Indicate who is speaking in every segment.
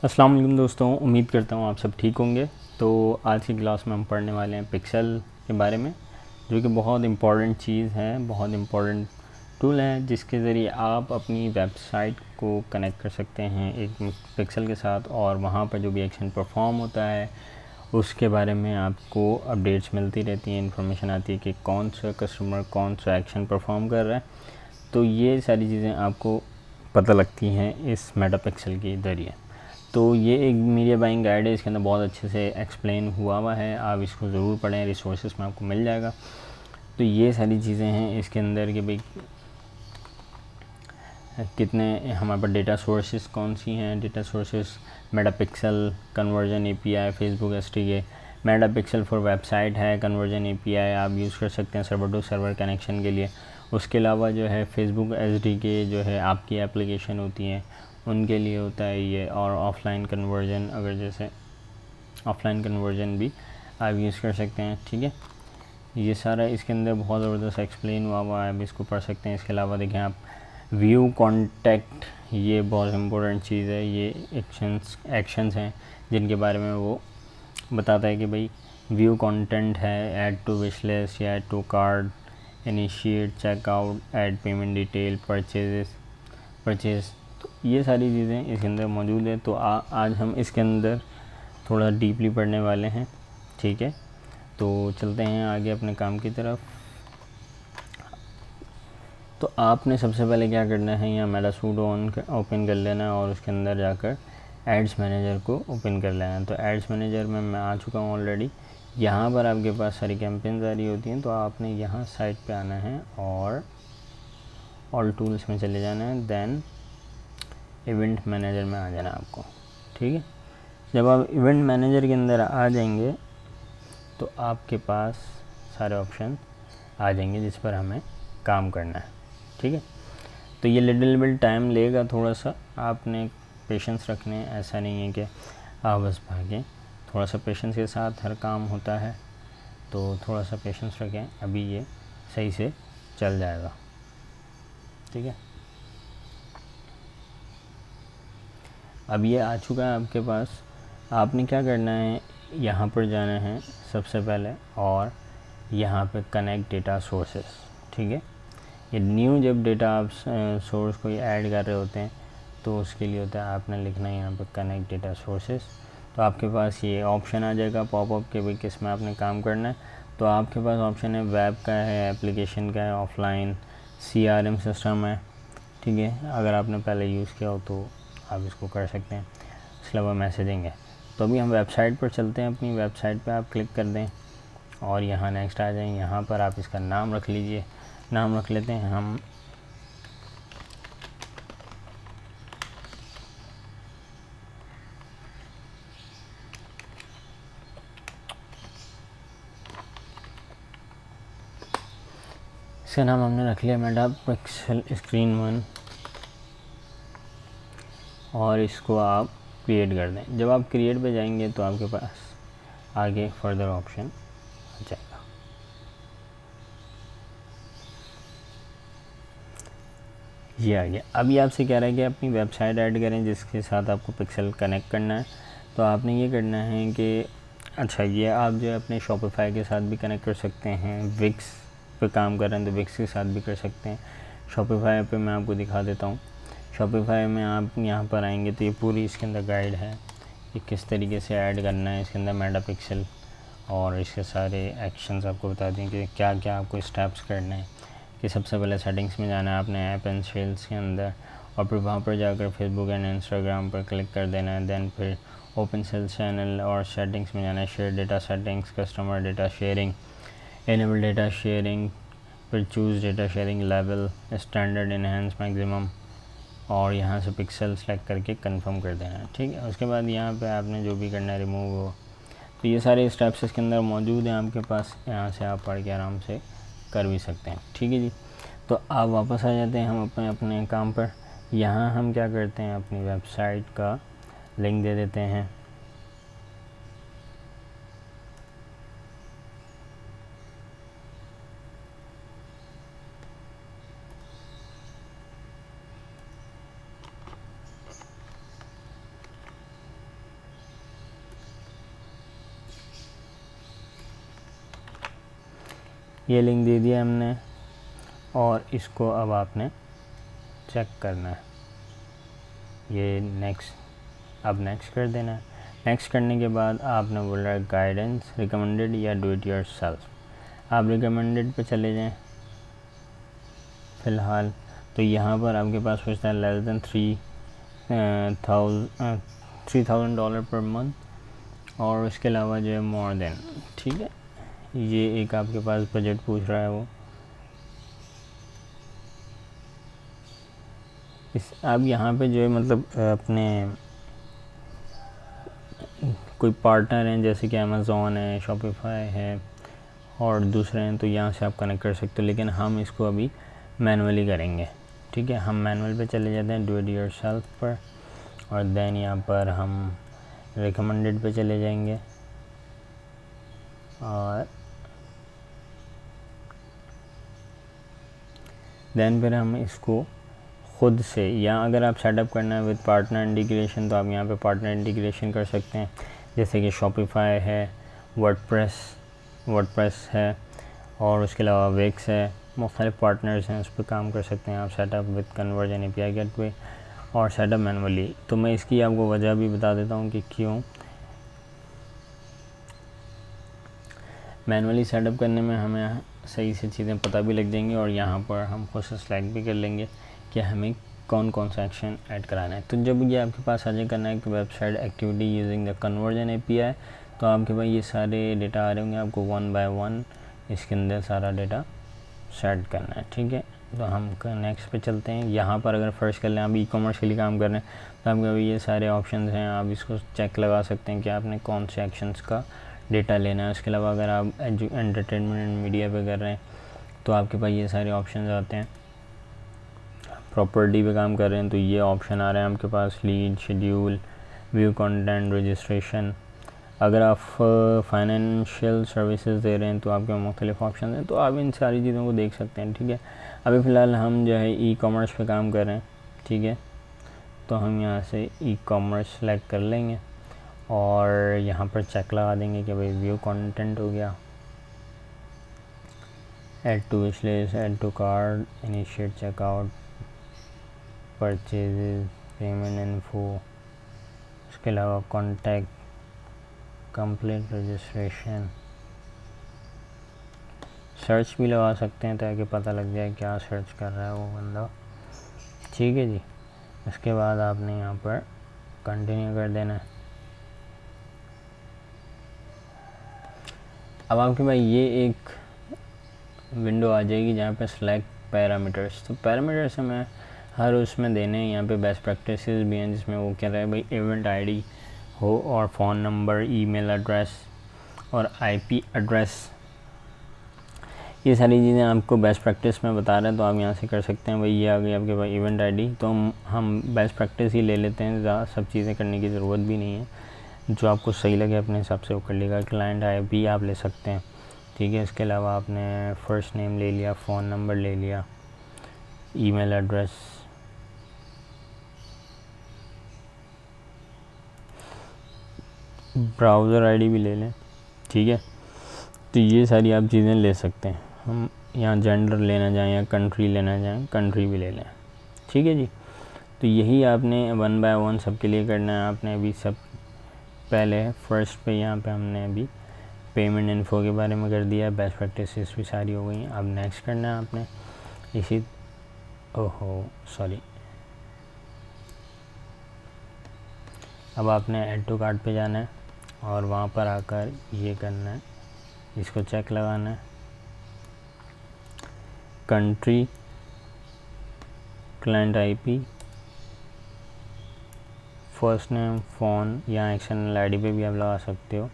Speaker 1: अस्सलाम वालेकुम दोस्तों, उम्मीद करता हूँ आप सब ठीक होंगे। तो आज की क्लास में हम पढ़ने वाले हैं पिक्सल के बारे में, जो कि बहुत इम्पॉर्टेंट चीज़ है, बहुत इम्पॉर्टेंट टूल है जिसके ज़रिए आप अपनी वेबसाइट को कनेक्ट कर सकते हैं एक पिक्सल के साथ, और वहाँ पर जो भी एक्शन परफॉर्म होता है उसके बारे में आपको अपडेट्स मिलती रहती हैं, इन्फॉर्मेशन आती है कि कौन सा कस्टमर कौन सा एक्शन परफॉर्म कर रहा है। तो ये सारी चीज़ें आपको पता लगती हैं इस मेटा पिक्सल के ज़रिए। तो ये एक मीडिया बाइंग गाइड है, इसके अंदर बहुत अच्छे से एक्सप्लेन हुआ है, आप इसको ज़रूर पढ़ें, रिसोर्सेज में आपको मिल जाएगा। तो ये सारी चीज़ें हैं इसके अंदर कि भाई कितने हमारे पास डेटा सोर्सेज कौन सी हैं। Data sources Meta pixel, conversion API, Facebook SDK. Meta pixel for website है, कन्वर्जन एपीआई आप यूज़ कर सकते हैं सर्वर टू सर्वर कनेक्शन के लिए। उसके अलावा जो है फेसबुक एसडीके जो है आपकी एप्लीकेशन होती हैं उनके लिए होता है ये, और ऑफलाइन कन्वर्जन, अगर जैसे ऑफलाइन कन्वर्जन भी आप यूज़ कर सकते हैं। ठीक है, ये सारा इसके अंदर बहुत ज़बरदस्त एक्सप्लेन हुआ है, आप इसको पढ़ सकते हैं। इसके अलावा देखें आप व्यू कॉन्टैक्ट, ये बहुत इम्पोर्टेंट चीज़ है। ये एक्शंस हैं जिनके बारे में वो बताता है कि भाई व्यू कंटेंट है, ऐड टू विश लिस्ट या add to cart, initiate checkout, add payment detail, purchase. तो ये सारी चीज़ें इसके अंदर मौजूद है। तो आज हम इसके अंदर थोड़ा डीपली पढ़ने वाले हैं। ठीक है, तो चलते हैं आगे अपने काम की तरफ। तो आपने सबसे पहले क्या करना है, यहाँ मेटा सूडो ओपन कर लेना है और उसके अंदर जाकर एड्स मैनेजर को ओपन कर लेना है। तो एड्स मैनेजर में मैं आ चुका हूँ ऑलरेडी। यहाँ पर आपके पास सारी कैंपेन्स आ रही होती हैं, तो आपने यहाँ साइट पे आना है और ऑल टूल्स में चले जाना है, देन इवेंट मैनेजर में आ जाना है आपको। ठीक है, जब आप इवेंट मैनेजर के अंदर आ जाएंगे तो आपके पास सारे ऑप्शन आ जाएंगे जिस पर हमें काम करना है। ठीक है, तो ये लिटिल बिट टाइम लेगा थोड़ा सा, आपने पेशेंस रखने, ऐसा नहीं है कि आप बस भागें, थोड़ा सा पेशेंस के साथ हर काम होता है, तो थोड़ा सा पेशेंस रखें, अभी ये सही से चल जाएगा। ठीक है, अब ये आ चुका है आपके पास। आपने क्या करना है, यहाँ पर जाना है सबसे पहले और यहाँ पे कनेक्ट डेटा सोर्सेस। ठीक है, ये न्यू जब डेटा आप सोर्स कोई ऐड कर रहे होते हैं तो उसके लिए होता है आपने लिखना है यहाँ पे कनेक्ट डेटा सोर्सेस। तो आपके पास ये ऑप्शन आ जाएगा पॉपअप के भाई किस में आपने काम करना है। तो आपके पास ऑप्शन है वेब का है, एप्लीकेशन का है, ऑफलाइन, सीआरएम सिस्टम है। ठीक है, अगर आपने पहले यूज़ किया हो तो आप इसको कर सकते हैं। इसके अलावा मैसेजिंग है। तो अभी हम वेबसाइट पर चलते हैं, अपनी वेबसाइट पर आप क्लिक कर दें और यहाँ नेक्स्ट आ जाएं। यहाँ पर आप इसका नाम रख लीजिए, नाम रख लेते हैं हम इसका नाम हमने रख लिया मेटा पिक्सल स्क्रीन 1, और इसको आप क्रिएट कर दें। जब आप क्रिएट पे जाएंगे तो आपके पास आगे फर्दर ऑप्शन आ जाएगा। ये आ गया। अभी आपसे कह रहा है कि अपनी वेबसाइट ऐड करें जिसके साथ आपको पिक्सल कनेक्ट करना है। तो आपने ये करना है कि अच्छा, ये आप जो है अपने शॉपिफाई के साथ भी कनेक्ट कर सकते हैं, विक्स पे काम कर रहे हैं तो विक्स के साथ भी कर सकते हैं। शॉपिफाई पे मैं आपको दिखा देता हूँ। शॉपिफाई में आप यहाँ पर आएंगे तो ये पूरी इसके अंदर गाइड है कि किस तरीके से ऐड करना है इसके अंदर मेटा पिक्सल, और इसके सारे एक्शंस आपको बता दें कि क्या क्या आपको स्टेप्स करने हैं। कि सबसे पहले सेटिंग्स में जाना है आपने ऐप एंड सेल्स के अंदर, और फिर वहाँ पर जाकर फेसबुक एंड इंस्टाग्राम पर क्लिक कर देना है। देन फिर ओपन सेल्स चैनल और सेटिंग्स में जाना है, share data settings, customer data sharing, enable data sharing, फिर choose data sharing level, standard, enhance, maximum, और यहाँ से पिक्सल सेलेक्ट करके कंफर्म कर देना है। ठीक है, उसके बाद यहाँ पे आपने जो भी करना है रिमूव हो। तो ये सारे स्टेप्स इसके अंदर मौजूद हैं आपके पास, यहाँ से आप पढ़ के आराम से कर भी सकते हैं। ठीक है जी, तो आप वापस आ जाते हैं हम अपने अपने काम पर। यहाँ हम क्या करते हैं, अपनी वेबसाइट का लिंक दे देते हैं। ये लिंक दे दिया हमने और इसको अब आपने चेक करना है। ये नेक्स्ट, अब नेक्स्ट कर देना है। नेक्स्ट करने के बाद आपने बोल रहा है गाइडेंस रिकमेंडेड या डू इट योरसेल्फ। आप रिकमेंडेड पे चले जाएं फ़िलहाल। तो यहाँ पर आपके पास पूछता है लेस दैन $3,000 पर मंथ, और उसके अलावा जो है मोर देन, ठीक है। ये एक आपके पास बजट पूछ रहा है वो। इस आप यहाँ पे जो है मतलब अपने कोई पार्टनर हैं जैसे कि अमेज़ॉन है, शॉपिफाई है और दूसरे हैं, तो यहाँ से आप कनेक्ट कर सकते हो, लेकिन हम इसको अभी मैनुअली करेंगे, ठीक है। हम मैनुअल पे चले जाते हैं, डू इट योरसेल्फ पर, और देन यहाँ पर हम रिकमेंडेड पे चले जाएंगे और देन फिर हम इसको ख़ुद से, या अगर आप सेटअप करना है विद पार्टनर इंटीग्रेशन तो आप यहाँ पे पार्टनर इंटीग्रेशन कर सकते हैं, जैसे कि शॉपिफाई है, वर्डप्रेस है और उसके अलावा विक्स है, मुख्तलिफ पार्टनर्स हैं, उस पर काम कर सकते हैं आप setup with conversion API gateway और सेटअप मैनुअली। तो मैं इसकी आपको वजह भी बता देता हूँ कि क्यों मैनुअली सेटअप करने में हमें सही से चीज़ें पता भी लग जाएंगी, और यहाँ पर हम खुद से सेलेक्ट भी कर लेंगे कि हमें कौन कौन सा एक्शन ऐड कराना है। तो जब ये आपके पास आ जाए करना है कि website activity using the conversion API, तो आपके पास ये सारे डेटा आ रहे होंगे, आपको 1 बाय 1 इसके अंदर सारा डेटा सेट करना है, ठीक है। तो हम नेक्स्ट पे चलते हैं। यहाँ पर अगर फर्स्ट कर लें, आप ई-कॉमर्स के लिए काम कर रहे हैं तो आपके अभी ये सारे ऑप्शंस हैं, आप इसको चेक लगा सकते हैं कि आपने कौन से एक्शंस का डेटा लेना है। उसके अलावा अगर आप एंटरटेनमेंट एंड मीडिया पे कर रहे हैं तो आपके पास ये सारे ऑप्शन आते हैं। प्रॉपर्टी पे काम कर रहे हैं तो ये ऑप्शन आ रहे हैं आपके पास, lead, schedule, view content, registration. अगर आप फाइनेंशियल सर्विसेज दे रहे हैं तो आपके मुख्तलिफ ऑप्शन हैं, तो आप इन सारी चीज़ों को देख सकते हैं, ठीक है। अभी फ़िलहाल हम जो है ई-कॉमर्स पे काम कर रहे हैं, ठीक है। तो हम यहाँ से ई-कॉमर्स सेलेक्ट कर लेंगे और यहाँ पर चेक लगा देंगे कि भाई व्यू कंटेंट हो गया, add to wish list, add to cart, initiate checkout, purchases, payment info, उसके अलावा कॉन्टैक्ट, कंप्लीट रजिस्ट्रेशन। सर्च भी लगा सकते हैं ताकि पता लग जाए क्या सर्च कर रहा है वो बंदा, ठीक है जी। उसके बाद आपने यहाँ पर कंटिन्यू कर देना है। अब आपके पास ये एक विंडो आ जाएगी जहाँ पे सेलेक्ट पैरामीटर्स। तो पैरामीटर्स हमें हर उसमें देने हैं। यहाँ पे बेस्ट प्रैक्टिसेस भी हैं जिसमें वो कह रहा है भाई इवेंट आईडी हो और फ़ोन नंबर, ईमेल एड्रेस और IP एड्रेस। ये सारी चीज़ें आपको बेस्ट प्रैक्टिस में बता रहे हैं, तो आप यहाँ से कर सकते हैं। भाई ये आ गई आपके पास इवेंट आईडी, तो हम बेस्ट प्रैक्टिस ही ले लेते हैं, ज़्यादा सब चीज़ें करने की ज़रूरत भी नहीं है। जो आपको सही लगे अपने हिसाब से वो कर लेगा। क्लाइंट IP आप ले सकते हैं, ठीक है। इसके अलावा आपने फ़र्स्ट नेम ले लिया, फ़ोन नंबर ले लिया, ईमेल एड्रेस, ब्राउज़र आईडी भी ले लें, ठीक है। तो ये सारी आप चीज़ें ले सकते हैं। हम यहाँ जेंडर लेना चाहें या कंट्री लेना चाहें, कंट्री भी ले लें, ठीक है जी। तो यही आपने 1 बाय 1 सबके लिए करना है। आपने अभी सब पहले फर्स्ट पे यहाँ पे हमने अभी पेमेंट इन्फो के बारे में कर दिया, बेस्ट प्रैक्टिसेस भी सारी हो गई। अब नेक्स्ट करना है आपने इसी, ओहो सॉरी, अब आपने ऐड टू कार्ट पे जाना है और वहाँ पर आकर ये करना है, इसको चेक लगाना है। Country, client IP, first name, phone या एक्सटर्नल ID पे भी आप लगा सकते हो।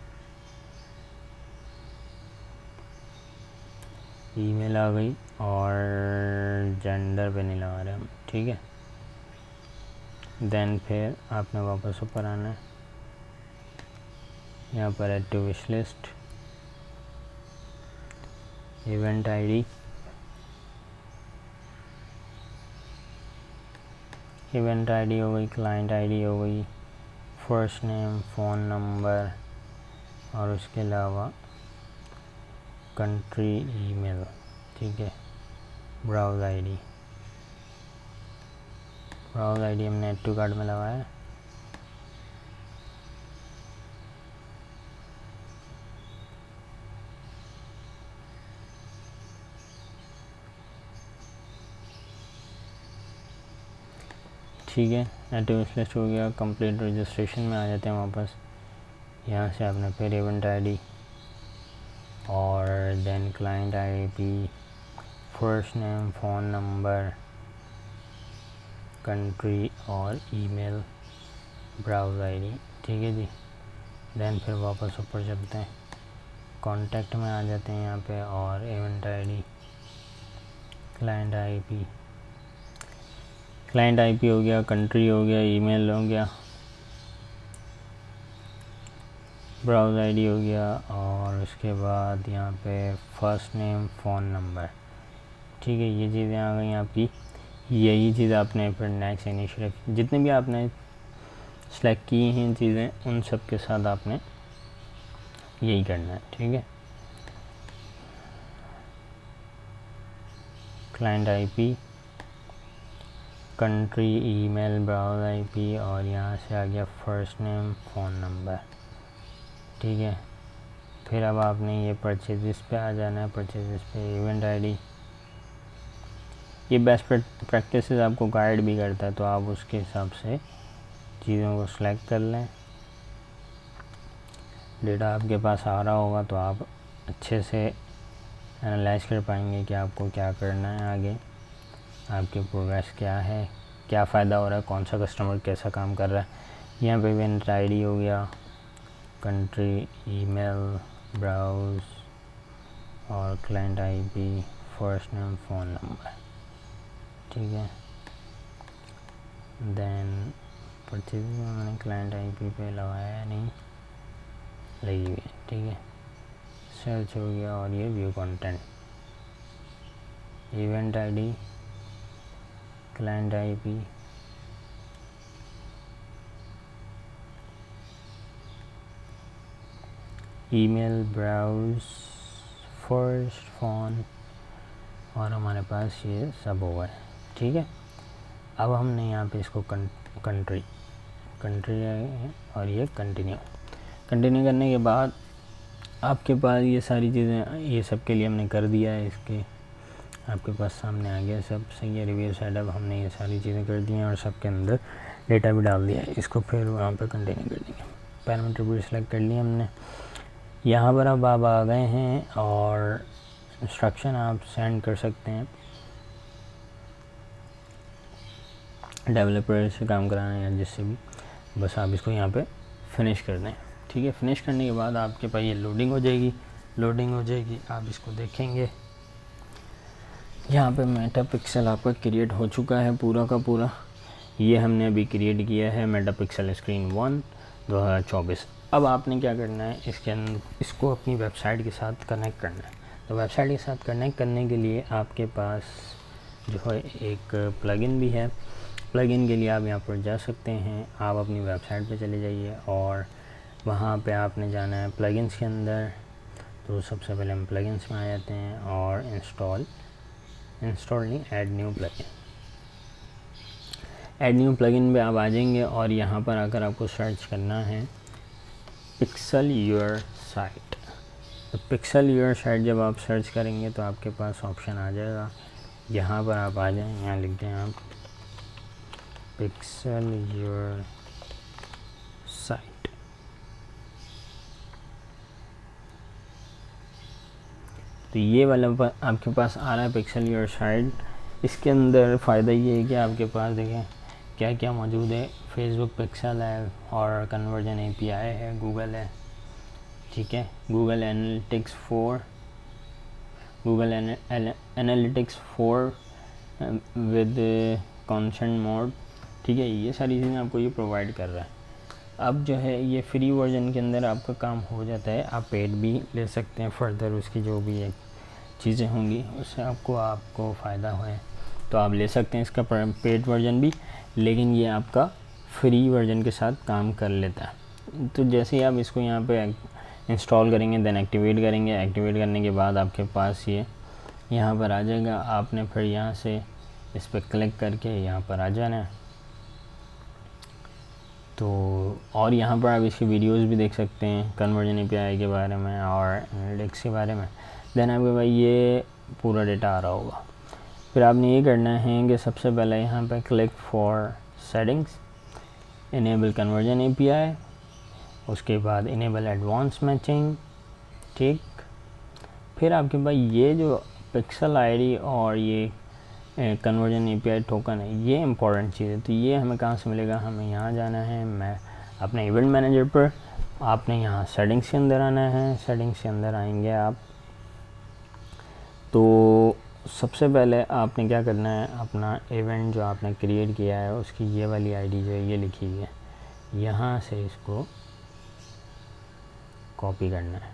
Speaker 1: ईमेल आ गई और जेंडर पे नहीं लगा रहे हम, ठीक है। देन फिर आपने वापस ऊपर आना है, यहाँ पर add to wish list, event ID, event ID हो गई, क्लाइंट ID हो गई, फर्स्ट नेम, फ़ोन नंबर और उसके अलावा कंट्री ईमेल, ठीक है। ब्राउज़ आईडी हमने ऐड टू कार्ट में लगाया है। ठीक है, एक्टिविटी लिस्ट हो गया। कंप्लीट रजिस्ट्रेशन में आ जाते हैं वापस। यहाँ से आपने फिर इवेंट आईडी और then client IP, first name, phone number, country और ईमेल, ब्राउज़ आईडी, ठीक है जी। देन फिर वापस ऊपर चलते हैं, कॉन्टैक्ट में आ जाते हैं यहाँ पे और इवेंट आईडी, क्लाइंट आईपी हो गया, कंट्री हो गया, ईमेल हो गया, ब्राउज़ आईडी हो गया और उसके बाद यहाँ पे फर्स्ट नेम, फ़ोन नंबर, ठीक है। ये चीज़ें आ गई आपकी। यही चीज़ आपने फिर नेक्स्ट इनिशिएटिव जितने भी आपने सेलेक्ट की हैं चीज़ें, उन सब के साथ आपने यही करना है, ठीक है। Client IP, country, email, browse IP और यहाँ से आ गया फर्स्ट नेम, फ़ोन नंबर, ठीक है। फिर अब आपने ये परचेज़ पे आ जाना है, परचेज़ पे इवेंट आईडी। ये बेस्ट प्रैक्टिस आपको गाइड भी करता है, तो आप उसके हिसाब से चीज़ों को सिलेक्ट कर लें। डेटा आपके पास आ रहा होगा तो आप अच्छे से एनालाइज कर पाएंगे कि आपको क्या करना है आगे, आपकी प्रोग्रेस क्या है, क्या फ़ायदा हो रहा है, कौन सा कस्टमर कैसा काम कर रहा है। यहाँ पे इवेंट आईडी हो गया, कंट्री, ईमेल, ब्राउज़ और client IP, first name, phone number, ठीक है। देन परचेज में मैंने क्लाइंट आईपी पे लगाया नहीं, लगी हुई है, ठीक है। सर्च हो गया और ये view content, event ID, client IP, email, browse, first, phone और हमारे पास ये सब ओवर है, ठीक है। अब हमने यहाँ पे इसको कंट्री और ये कंटिन्यू करने के बाद आपके पास ये सारी चीज़ें, ये सब के लिए हमने कर दिया है। इसके आपके पास सामने आ गया, सब सही है। रिव्यू सेटअप हमने ये सारी चीज़ें कर दी हैं और सब के अंदर डेटा भी डाल दिया है। इसको फिर वहाँ पे कंटिन्यू कर देंगे। पैरामीटर भी सिलेक्ट कर लिया हमने। यहाँ पर अब आप आ गए हैं और इंस्ट्रक्शन आप सेंड कर सकते हैं, डेवलपर से काम कराना है या जिससे भी, बस आप इसको यहाँ पे फिनिश कर दें, ठीक है। फिनिश करने के बाद आपके पास ये लोडिंग हो जाएगी, आप इसको देखेंगे। यहाँ पे मेटापिक्सल आपका क्रिएट हो चुका है पूरा का पूरा। ये हमने अभी क्रिएट किया है मेटापिक्सल स्क्रीन 1 2024। अब आपने क्या करना है, इसके अंदर इसको अपनी वेबसाइट के साथ कनेक्ट करना है। तो वेबसाइट के साथ कनेक्ट करने के लिए आपके पास जो है एक प्लगइन भी है। प्लगइन के लिए आप यहाँ पर जा सकते हैं, आप अपनी वेबसाइट पे चले जाइए और वहाँ पे आपने जाना है प्लगइन्स के अंदर। तो सबसे पहले हम प्लगइन्स में आ जाते हैं और इंस्टॉल नहीं, ऐड न्यू प्लगइन पे आप आ जाएंगे और यहाँ पर आकर आपको सर्च करना है पिक्सल योर साइट। तो पिक्सल योर साइट जब आप सर्च करेंगे तो आपके पास ऑप्शन आ जाएगा, यहाँ पर आप आ जाएं, यहाँ लिख दें आप पिक्सल योर साइट। तो ये वाला आपके पास आ रहा है पिक्सल योर साइट। इसके अंदर फ़ायदा ये है कि आपके पास देखें क्या क्या मौजूद है। फेसबुक पिक्सल है और कन्वर्जन एपीआई है, गूगल है, ठीक है। Google analytics 4 with consent mode, ठीक है। ये सारी चीज़ें आपको ये प्रोवाइड कर रहा है। अब जो है ये फ्री वर्जन के अंदर आपका काम हो जाता है, आप पेड भी ले सकते हैं। फर्दर उसकी जो भी एक चीज़ें होंगी उससे आपको फ़ायदा है तो आप ले सकते हैं इसका पेड वर्जन भी, लेकिन ये आपका फ्री वर्जन के साथ काम कर लेता है। तो जैसे ही आप इसको यहाँ पे इंस्टॉल करेंगे, देन एक्टिवेट करेंगे। एक्टिवेट करने के बाद आपके पास ये यहाँ पर आ जाएगा। आपने फिर यहाँ से इस पर क्लिक करके यहाँ पर आ जाना है। तो और यहाँ पर आप इसकी वीडियोस भी देख सकते हैं कन्वर्जन एपीआई के बारे में और एनालिटिक्स के बारे में। देन आपके पास ये पूरा डेटा आ रहा होगा। फिर आपने ये करना है कि सबसे पहले यहाँ पर click for settings, enable conversion API, उसके बाद इनेबल एडवांस मैचिंग, ठीक। फिर आपके पास ये जो पिक्सल आईडी और ये कन्वर्जन एपीआई टोकन है, ये इंपॉर्टेंट चीज़ है। तो ये हमें कहाँ से मिलेगा? हमें यहाँ जाना है, मैं अपने इवेंट मैनेजर पर। आपने यहाँ सेटिंग्स के अंदर आना है। सेटिंग्स के अंदर आएंगे आप, तो सबसे पहले आपने क्या करना है, अपना इवेंट जो आपने क्रिएट किया है उसकी ये वाली आईडी जो है ये लिखी हुई है, यहाँ से इसको कॉपी करना है,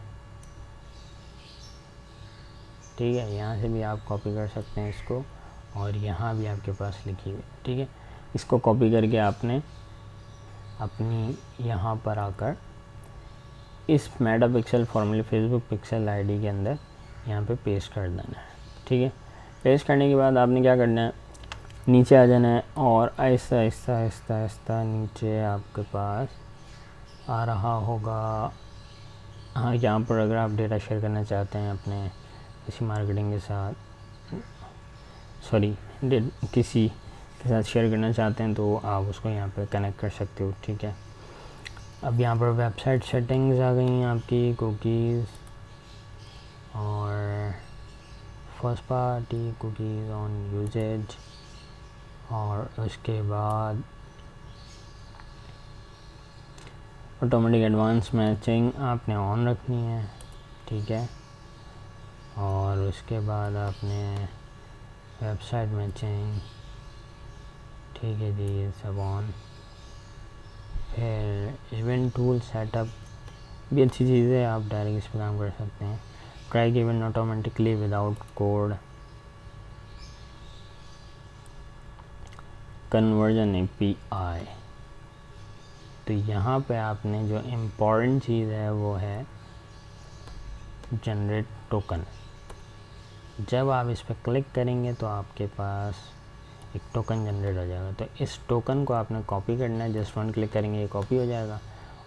Speaker 1: ठीक है। यहाँ से भी आप कॉपी कर सकते हैं इसको, और यहाँ भी आपके पास लिखी हुई, ठीक है। इसको कॉपी करके आपने अपनी यहाँ पर आकर इस मेटा पिक्सल फॉर्मूले फेसबुक पिक्सल आईडी के अंदर यहाँ पे पेस्ट कर देना है, ठीक है। पेस्ट करने के बाद आपने क्या करना है, नीचे आ जाना है और आहिस्ता आहिस्ता आहिस्ता आहिस्ता नीचे आपके पास आ रहा होगा। हाँ, यहाँ पर अगर आप डेटा शेयर करना चाहते हैं अपने किसी मार्केटिंग के साथ, सॉरी किसी के साथ शेयर करना चाहते हैं तो आप उसको यहाँ पे कनेक्ट कर सकते हो, ठीक है। अब यहाँ पर वेबसाइट सेटिंग्स आ गई हैं आपकी, कुकीज़ और first party cookies on usages, और उसके बाद ऑटोमेटिक एडवांस मैचिंग आपने ऑन रखनी है, ठीक है। और उसके बाद आपने वेबसाइट मैचिंग, ठीक है जी, ये सब ऑन। फिर इवेंट टूल सेटअप भी अच्छी चीज़ है, आप डायरेक्ट इस पर काम कर सकते हैं। Track event automatically without code, conversion API. तो यहाँ पे आपने जो इम्पोर्टेंट चीज़ है वो है जनरेट टोकन। जब आप इस पर क्लिक करेंगे तो आपके पास एक टोकन जनरेट हो जाएगा। तो इस टोकन को आपने कॉपी करना है, जस्ट वन क्लिक करेंगे ये कॉपी हो जाएगा,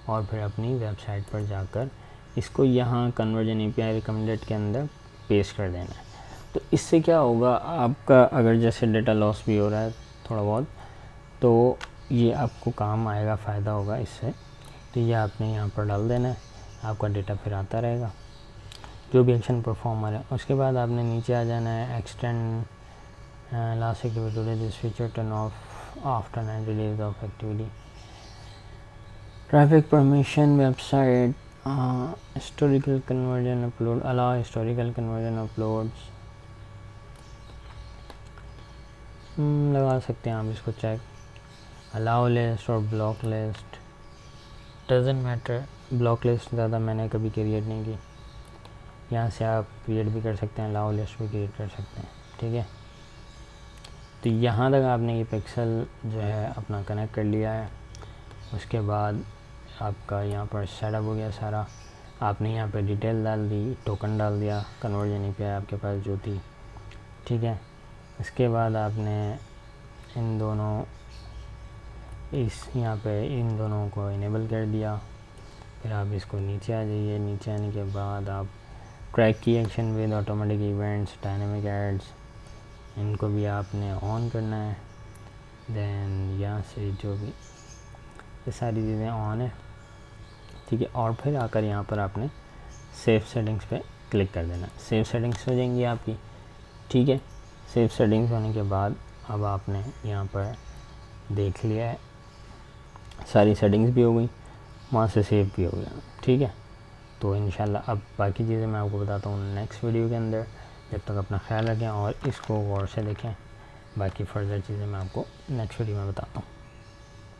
Speaker 1: और फिर अपनी वेबसाइट पर जाकर इसको यहाँ कन्वर्जन एपीआई रिकमेंडेड के अंदर पेस्ट कर देना है। तो इससे क्या होगा, आपका अगर जैसे डेटा लॉस भी हो रहा है थोड़ा बहुत, तो ये आपको काम आएगा, फ़ायदा होगा इससे। तो ये आपने यहाँ पर डाल देना है, आपका डेटा फिर आता रहेगा जो भी एक्शन परफॉर्मर है। उसके बाद आपने नीचे आ जाना है, extend last activity today, this feature turn off after 90 days of activity, traffic permission, website historical conversion upload, allow historical conversion uploads, लगा सकते हैं आप इसको चेक। अलाउ लिस्ट और block list, doesn't matter, block list ज़्यादा मैंने कभी create नहीं की, यहाँ से आप क्रिएट भी कर सकते हैं, अलाउ लिस्ट भी क्रिएट कर सकते हैं, ठीक है। तो यहाँ तक आपने ये पिक्सल जो है अपना कनेक्ट कर लिया है। उसके बाद आपका यहाँ पर सेटअप हो गया सारा। आपने यहाँ पे डिटेल डाल दी, टोकन डाल दिया, कन्वर्जन एपीआई आपके पास जो थी, ठीक है। इसके बाद आपने इन दोनों यहाँ पे इन दोनों को इनेबल कर दिया। फिर आप इसको नीचे आ जाइए, नीचे आने के बाद आप ट्रैक की action with automatic events, dynamic ads, इनको भी आपने ऑन करना है। देन यहाँ से जो भी ये सारी चीज़ें ऑन है, ठीक है। और फिर आकर यहाँ पर आपने सेव सेटिंग्स पे क्लिक कर देना, सेव सेटिंग्स हो जाएंगी आपकी, ठीक है। सेव सेटिंग्स होने के बाद अब आपने यहाँ पर देख लिया है, सारी सेटिंग्स भी हो गई, वहाँ से सेव भी हो गया, ठीक है। तो इंशाल्लाह अब बाकी चीज़ें मैं आपको बताता हूँ नेक्स्ट वीडियो के अंदर। जब तक अपना ख्याल रखें और इसको गौर से देखें, बाकी फर्दर चीज़ें मैं आपको नेक्स्ट वीडियो में बताता हूँ।